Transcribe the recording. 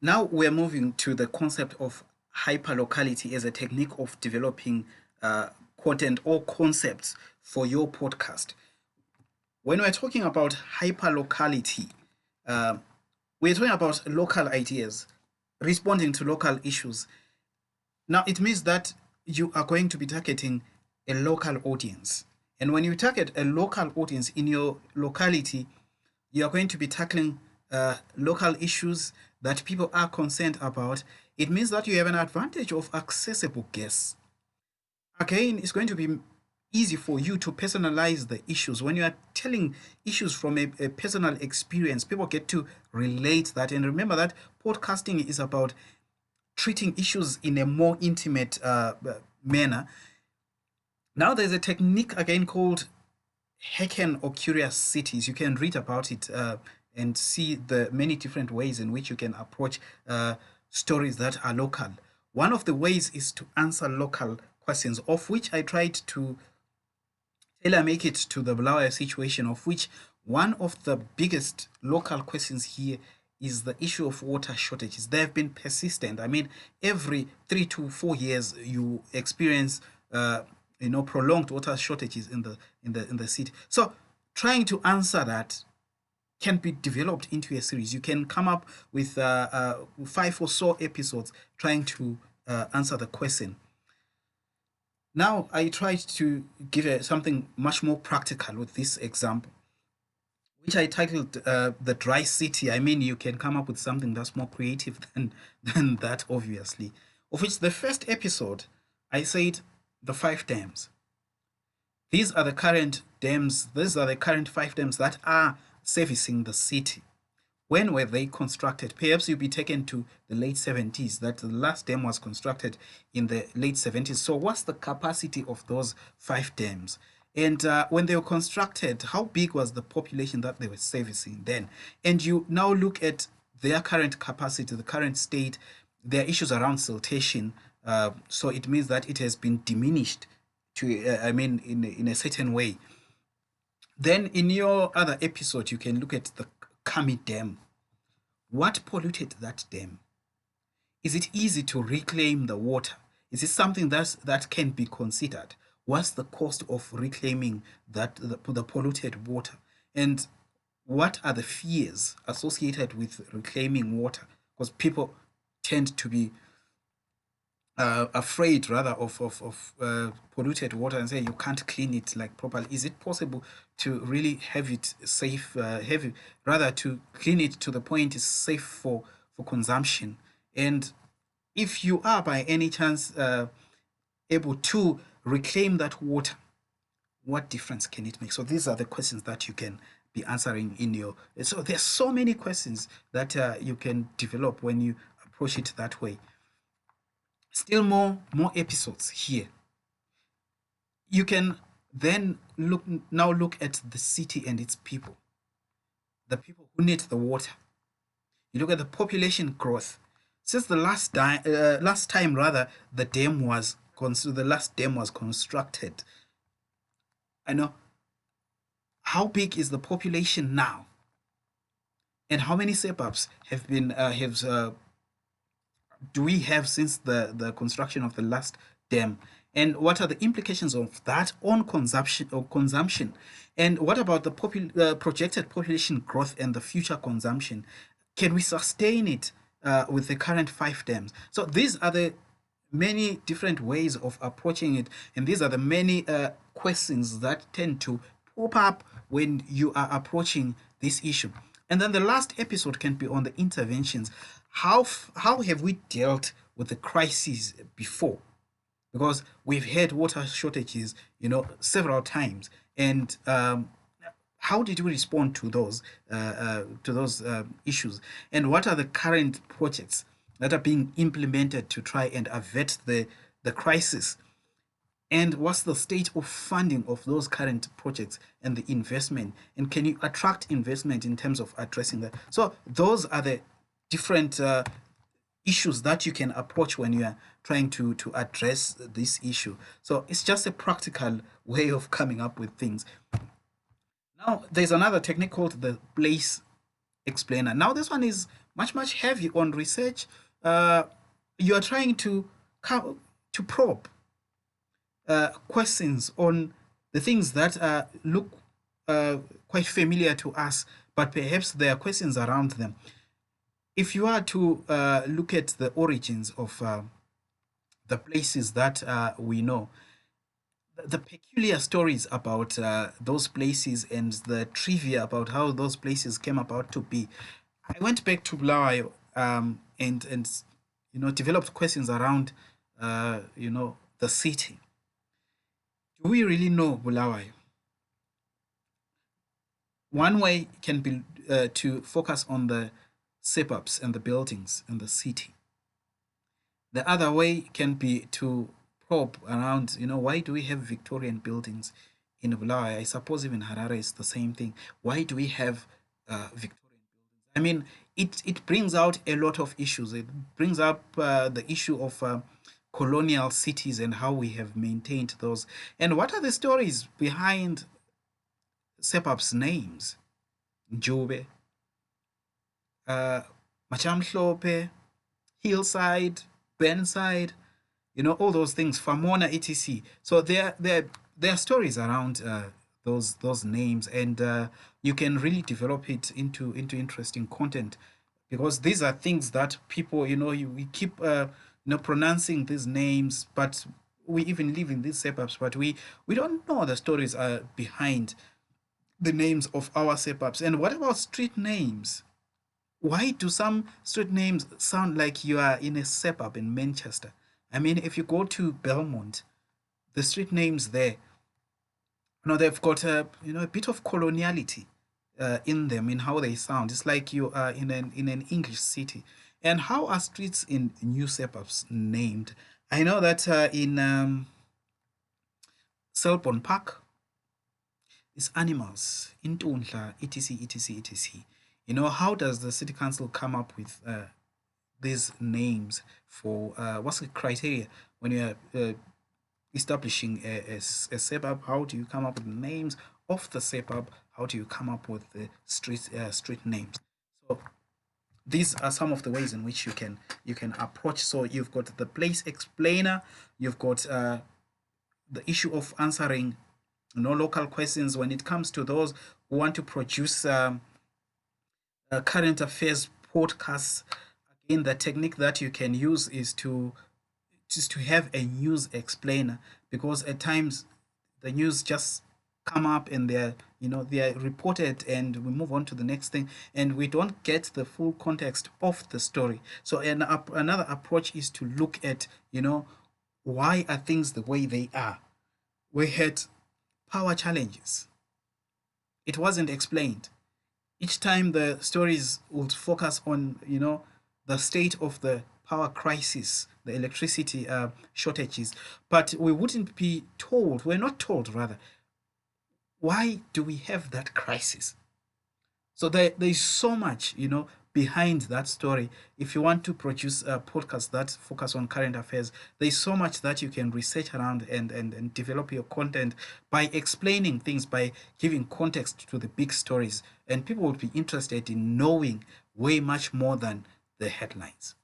Now we're moving to the concept of hyperlocality as a technique of developing content or concepts for your podcast. When we're talking about hyperlocality, uh, we're talking about local ideas, responding to local issues. Now, it means that you are going to be targeting a local audience. And when you target a local audience in your locality, you are going to be tackling local issues that people are concerned about. It means that you have an advantage of accessible guests. Again, it's going to be easy for you to personalize the issues. When you are telling issues from a personal experience, people get to relate that. And remember that podcasting is about treating issues in a more intimate manner. Now, there's a technique again called Hacken or Curious Cities. You can read about it and see the many different ways in which you can approach stories that are local. One of the ways is to answer local questions, of which I tried to tailor make it to the Bulawayo situation, of which one of the biggest local questions here is the issue of water shortages. They have been persistent. I mean, every 3 to 4 years you experience prolonged water shortages in the city. So trying to answer that can be developed into a series. You can come up with 5 or so episodes trying to answer the question. Now, I tried to give something much more practical with this example, which I titled The Dry City. I mean, you can come up with something that's more creative than that, obviously. Of which the first episode, I said the 5 dams. These are the current dams, these are the current 5 dams that are servicing the city. When were they constructed? Perhaps you'll be taken to the late 70s, that the last dam was constructed in the late 70s. So what's the capacity of those 5 dams? And when they were constructed, how big was the population that they were servicing then? And you now look at their current capacity, the current state, there are issues around siltation. So it means that it has been diminished to, in a certain way. Then in your other episode, you can look at the Kami Dam. What polluted that dam? Is it easy to reclaim the water? Is it something that can be considered? What's the cost of reclaiming the polluted water? And what are the fears associated with reclaiming water? Because people tend to be afraid rather of polluted water and say you can't clean it like properly. Is it possible to really have it safe, rather to clean it to the point it's safe for consumption? And if you are by any chance able to reclaim that water, what difference can it make? So these are the questions that you can be answering in your. So there's so many questions that you can develop when you approach it that way. Still more episodes here. You can then look at the city and its people, the people who need the water. You look at the population growth. Since the last time rather the last dam was constructed. I know how big is the population now, and how many suburbs have been do we have since the construction of the last dam, and what are the implications of that on consumption, and what about the projected population growth and the future consumption? Can we sustain it with the current 5 dams? So these are the many different ways of approaching it, and these are the many questions that tend to pop up when you are approaching this issue. And then the last episode can be on the interventions. How have we dealt with the crises before? Because we've had water shortages, several times, and how did we respond to those issues? And what are the current projects that are being implemented to try and avert the crisis? And what's the state of funding of those current projects and the investment? And can you attract investment in terms of addressing that? So those are the different issues that you can approach when you are trying to address this issue. So it's just a practical way of coming up with things. Now, there's another technique called the place explainer. Now this one is much heavy on research. You are trying to probe questions on the things that look quite familiar to us, but perhaps there are questions around them. If you are to look at the origins of the places that we know, the peculiar stories about those places and the trivia about how those places came about to be, I went back to Bulawayo and developed questions around the city. Do we really know Bulawayo? One way can be to focus on the suburbs and the buildings in the city. The other way can be to probe around, why do we have Victorian buildings in Bulawayo? I suppose even Harare is the same thing. Why do we have Victorian buildings? I mean, it brings out a lot of issues. It brings up the issue of colonial cities and how we have maintained those. And what are the stories behind suburbs names? Njube, Machamhlope, Hillside, Burnside, all those things, Famona, etc. So there are stories around those names, and you can really develop it into interesting content, because these are things that people, we keep pronouncing these names, but we even live in these suburbs, but we don't know the stories behind the names of our suburbs. And what about street names? Why do some street names sound like you are in a suburb in Manchester? I mean, if you go to Belmont, the street names there, they've got a bit of coloniality in them, in how they sound. It's like you are in an English city. And how are streets in new suburbs named? I know that in Selborne Park, it's animals, Intundla, etc, etc, etc. How does the city council come up with these names for what's the criteria when you're establishing a suburb? How do you come up with names of the suburb? How do you come up with the street names? So these are some of the ways in which you can approach. So you've got the place explainer, you've got the issue of answering local questions when it comes to those who want to produce current affairs podcasts. Again, the technique that you can use is to have a news explainer, because at times the news just come up and they're reported and we move on to the next thing and we don't get the full context of the story. So another approach is to look at why are things the way they are. We had power challenges, it wasn't explained. Each time the stories would focus on the state of the power crisis, the electricity shortages, but we wouldn't be told, we're not told rather, why do we have that crisis? So there's so much behind that story. If you want to produce a podcast that focus on current affairs, there's so much that you can research around and develop your content by explaining things, by giving context to the big stories, and people would be interested in knowing way much more than the headlines.